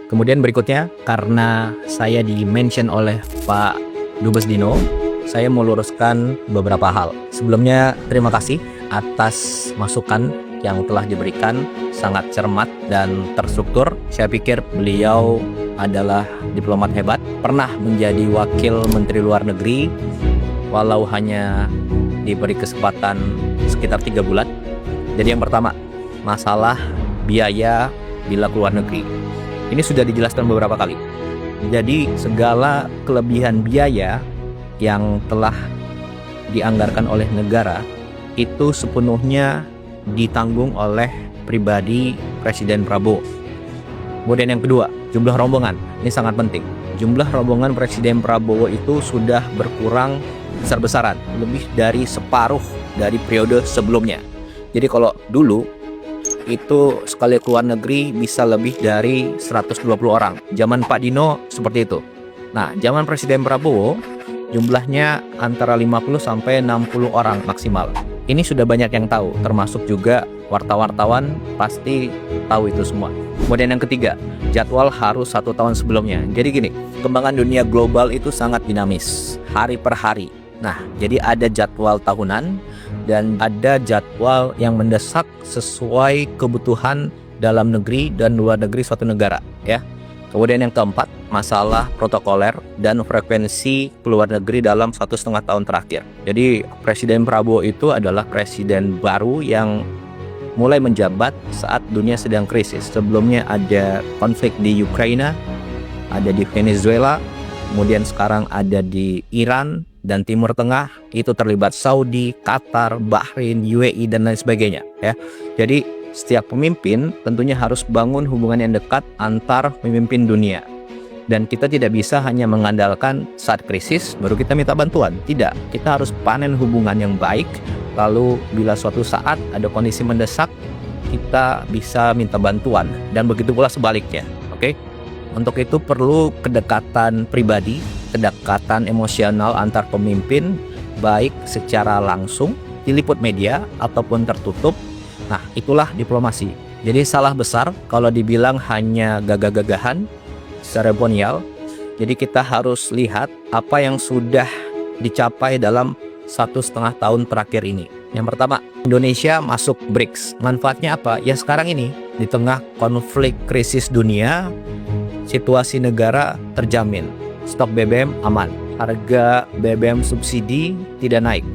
Kemudian berikutnya, karena saya di-mention oleh Pak Dubes Dino, saya mau luruskan beberapa hal. Sebelumnya, terima kasih atas masukan yang telah diberikan, sangat cermat dan terstruktur. Saya pikir beliau adalah diplomat hebat, pernah menjadi wakil Menteri Luar Negeri, walau hanya diberi kesempatan sekitar 3 bulan. Jadi yang pertama, masalah biaya bila keluar negeri. Ini sudah dijelaskan beberapa kali. Jadi segala kelebihan biaya yang telah dianggarkan oleh negara itu sepenuhnya ditanggung oleh pribadi Presiden Prabowo. Kemudian yang kedua, jumlah rombongan. Ini sangat penting. Jumlah rombongan Presiden Prabowo itu sudah berkurang besar-besaran, lebih dari separuh dari periode sebelumnya. Jadi kalau dulu itu sekali keluar negeri bisa lebih dari 120 orang. Zaman Pak Dino seperti itu. Nah, zaman Presiden Prabowo jumlahnya antara 50 sampai 60 orang maksimal. Ini sudah banyak yang tahu, termasuk juga wartawan pasti tahu itu semua. Kemudian yang ketiga, jadwal harus 1 tahun sebelumnya. Jadi gini, perkembangan dunia global itu sangat dinamis, hari per hari. Nah, jadi ada jadwal tahunan dan ada jadwal yang mendesak sesuai kebutuhan dalam negeri dan luar negeri suatu negara, ya. Kemudian yang keempat, masalah protokoler dan frekuensi keluar negeri dalam 1,5 tahun terakhir. Jadi Presiden Prabowo itu adalah presiden baru yang mulai menjabat saat dunia sedang krisis. Sebelumnya ada konflik di Ukraina, ada di Venezuela, kemudian sekarang ada di Iran dan Timur Tengah, itu terlibat Saudi, Qatar, Bahrain, UAE dan lain sebagainya, ya. Jadi setiap pemimpin tentunya harus bangun hubungan yang dekat antar pemimpin dunia. Dan kita tidak bisa hanya mengandalkan saat krisis baru kita minta bantuan. Tidak, kita harus panen hubungan yang baik. Lalu bila suatu saat ada kondisi mendesak, kita bisa minta bantuan. Dan begitu pula sebaliknya, oke? Untuk itu perlu kedekatan pribadi, kedekatan emosional antar pemimpin, baik secara langsung, diliput media, ataupun tertutup. Nah, itulah diplomasi. Jadi salah besar kalau dibilang hanya gagah-gagahan, seremonial. Jadi kita harus lihat apa yang sudah dicapai dalam 1,5 tahun terakhir ini. Yang pertama, Indonesia masuk BRICS. Manfaatnya apa? Ya sekarang ini, di tengah konflik krisis dunia, situasi negara terjamin. Stok BBM aman, harga BBM subsidi tidak naik,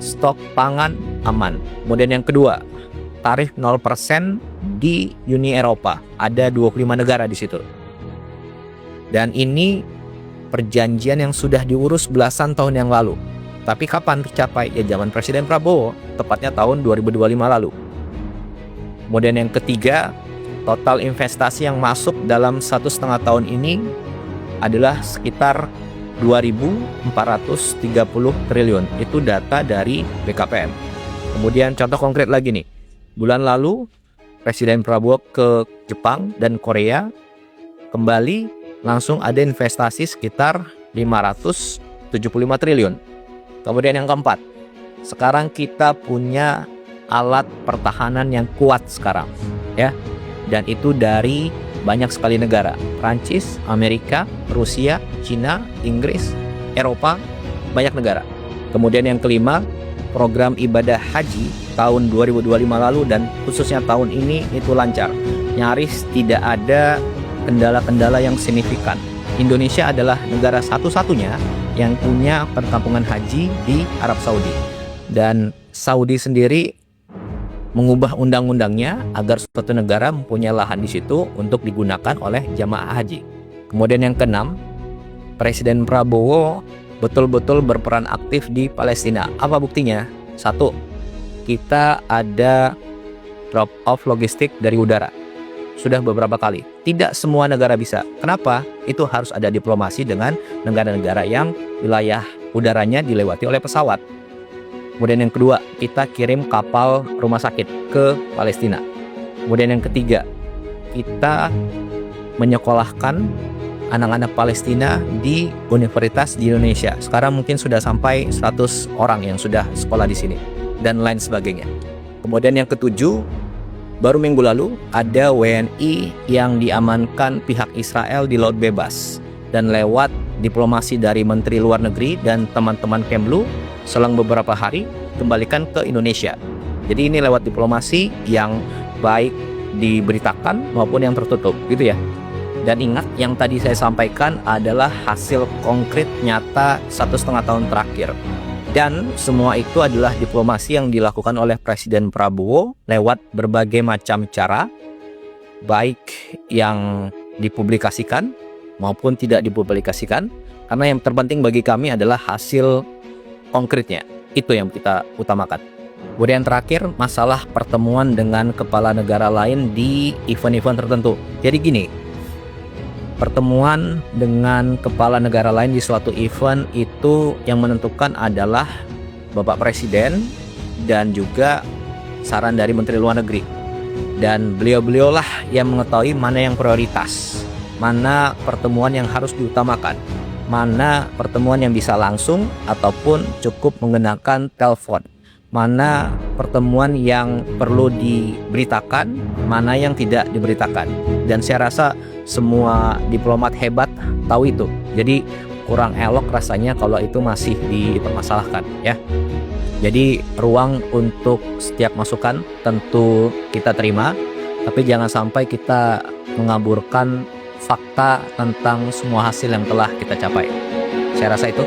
stok pangan aman. Kemudian yang kedua, tarif 0% di Uni Eropa. Ada 25 negara di situ. Dan ini perjanjian yang sudah diurus belasan tahun yang lalu. Tapi kapan tercapai? Ya zaman Presiden Prabowo, tepatnya tahun 2025 lalu. Kemudian yang ketiga, total investasi yang masuk dalam 1,5 tahun ini adalah sekitar 2.430 triliun. Itu data dari BKPM. Kemudian contoh konkret lagi nih. Bulan lalu Presiden Prabowo ke Jepang dan Korea, kembali langsung ada investasi sekitar 575 triliun. Kemudian yang keempat, sekarang kita punya alat pertahanan yang kuat sekarang, ya. Dan itu dari banyak sekali negara. Prancis, Amerika, Rusia, Cina, Inggris, Eropa, banyak negara. Kemudian yang kelima, program ibadah haji tahun 2025 lalu dan khususnya tahun ini itu lancar. Nyaris tidak ada kendala-kendala yang signifikan. Indonesia adalah negara satu-satunya yang punya perkampungan haji di Arab Saudi. Dan Saudi sendiri mengubah undang-undangnya agar suatu negara mempunyai lahan di situ untuk digunakan oleh jamaah haji. Kemudian yang keenam, Presiden Prabowo betul-betul berperan aktif di Palestina. Apa buktinya? 1, kita ada drop off logistik dari udara. Sudah beberapa kali. Tidak semua negara bisa. Kenapa? Itu harus ada diplomasi dengan negara-negara yang wilayah udaranya dilewati oleh pesawat. Kemudian yang kedua, kita kirim kapal rumah sakit ke Palestina. Kemudian yang ketiga, kita menyekolahkan anak-anak Palestina di universitas di Indonesia. Sekarang mungkin sudah sampai 100 orang yang sudah sekolah di sini dan lain sebagainya. Kemudian yang ketujuh, Baru minggu lalu ada WNI yang diamankan pihak Israel di Laut Bebas, dan lewat diplomasi dari Menteri Luar Negeri dan teman-teman Kemlu selang beberapa hari kembalikan ke Indonesia. Jadi ini lewat diplomasi yang baik diberitakan maupun yang tertutup gitu ya. Dan ingat, yang tadi saya sampaikan adalah hasil konkret nyata 1,5 tahun terakhir. Dan semua itu adalah diplomasi yang dilakukan oleh Presiden Prabowo lewat berbagai macam cara, baik yang dipublikasikan maupun tidak dipublikasikan, karena yang terpenting bagi kami adalah hasil konkretnya. Itu yang kita utamakan. Kemudian terakhir, masalah pertemuan dengan kepala negara lain di event-event tertentu. Jadi gini, pertemuan dengan kepala negara lain di suatu event itu yang menentukan adalah Bapak Presiden dan juga saran dari Menteri Luar Negeri. Dan beliau-beliaulah yang mengetahui mana yang prioritas, mana pertemuan yang harus diutamakan, mana pertemuan yang bisa langsung ataupun cukup menggunakan telepon, mana pertemuan yang perlu diberitakan, mana yang tidak diberitakan. Dan saya rasa semua diplomat hebat tahu itu. Jadi kurang elok rasanya kalau itu masih dipermasalahkan ya. Jadi ruang untuk setiap masukan tentu kita terima, tapi jangan sampai kita mengaburkan fakta tentang semua hasil yang telah kita capai. Saya rasa itu.